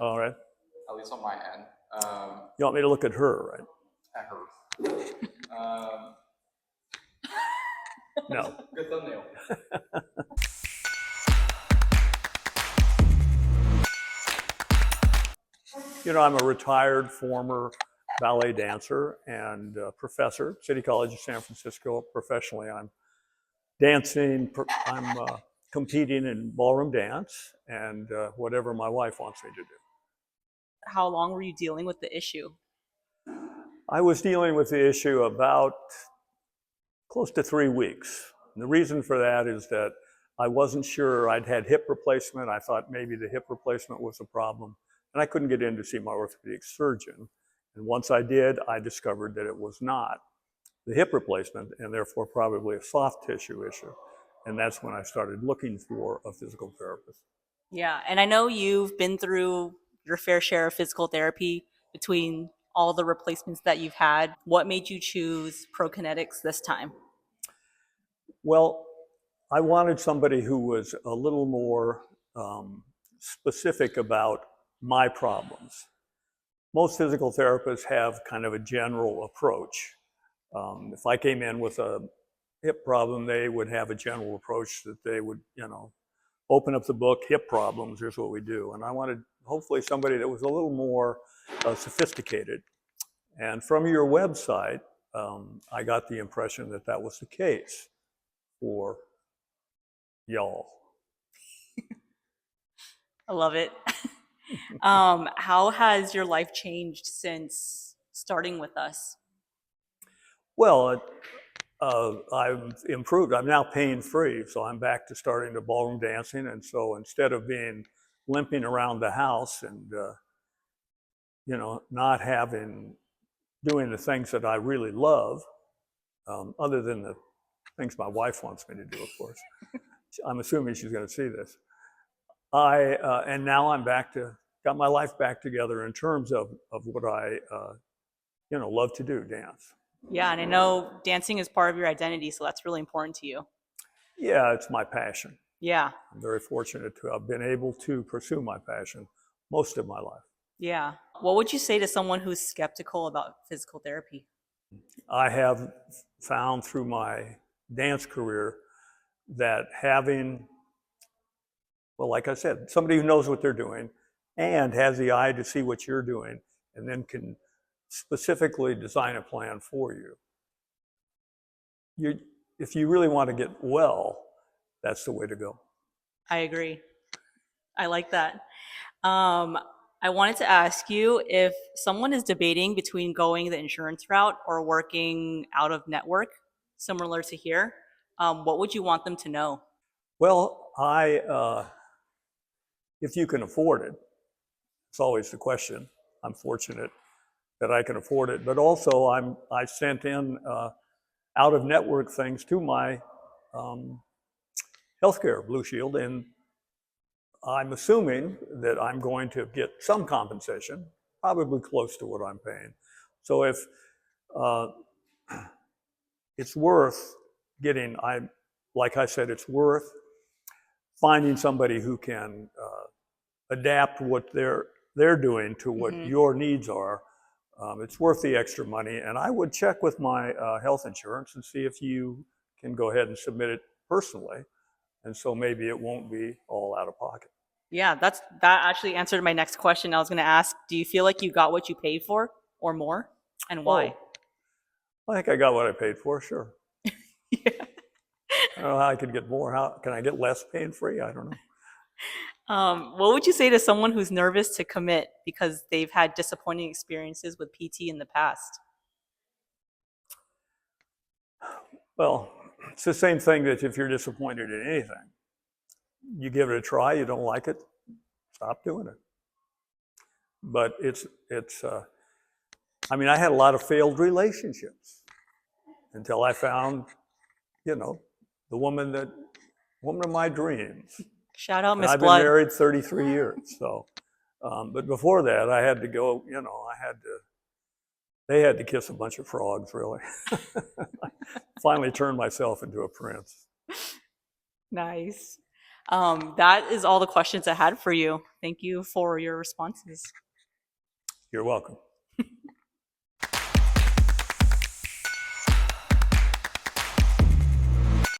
All right. At least on my end. You want me to look at her, right? At hers. No. Good thumbnail. You know, I'm a retired former ballet dancer and professor, City College of San Francisco. Professionally, I'm dancing, I'm competing in ballroom dance and whatever my wife wants me to do. How long were you dealing with the issue? I was dealing with the issue about close to 3 weeks. And the reason for that is that I wasn't sure. I'd had hip replacement. I thought maybe the hip replacement was a problem. And I couldn't get in to see my orthopedic surgeon. And once I did, I discovered that it was not the hip replacement and therefore probably a soft tissue issue. And that's when I started looking for a physical therapist. Yeah, and I know you've been through your fair share of physical therapy between all the replacements that you've had. What made you choose Pro+Kinetix this time? Well, I wanted somebody who was a little more specific about my problems. Most physical therapists have kind of a general approach. If I came in with a hip problem, they would have a general approach that they would, open up the book, hip problems, here's what we do. And I wanted hopefully somebody that was a little more sophisticated. And from your website, I got the impression that that was the case for y'all. I love it. How has your life changed since starting with us? Well, I've improved. I'm now pain-free, so I'm back to starting to ballroom dancing. And so instead of limping around the house and, not doing the things that I really love, other than the things my wife wants me to do, of course. I'm assuming she's going to see this. And now I'm got my life back together in terms of what I, love to do, dance. Yeah, and I know dancing is part of your identity, so that's really important to you. Yeah, it's my passion. Yeah. I'm very fortunate to have been able to pursue my passion most of my life. Yeah. What would you say to someone who's skeptical about physical therapy? I have found through my dance career that having, well, like I said, somebody who knows what they're doing and has the eye to see what you're doing and then can specifically design a plan for you. If you really want to get well, that's the way to go. I agree. I like that. I wanted to ask you, if someone is debating between going the insurance route or working out of network, similar to here, what would you want them to know? Well, if you can afford it, it's always the question. I'm fortunate that I can afford it, but also I sent in out of network things to my healthcare Blue Shield, and I'm assuming that I'm going to get some compensation, probably close to what I'm paying. So if it's worth getting, like I said, it's worth finding somebody who can adapt what they're doing to what your needs are. It's worth the extra money, and I would check with my health insurance and see if you can go ahead and submit it personally, and so maybe it won't be all out of pocket. Yeah, that actually answered my next question. I was going to ask, do you feel like you got what you paid for or more, and why? I think I got what I paid for, sure. Yeah. I don't know how I could get more. How can I get less pain-free? I don't know. What would you say to someone who's nervous to commit because they've had disappointing experiences with PT in the past? Well, it's the same thing that if you're disappointed in anything, you give it a try, you don't like it, stop doing it. But I had a lot of failed relationships until I found, the woman of my dreams. Shout out, And Miss I've Blood. been married 33 years, so. But before that, I had to go, they had to kiss a bunch of frogs, really. Finally turned myself into a prince. Nice. That is all the questions I had for you. Thank you for your responses. You're welcome.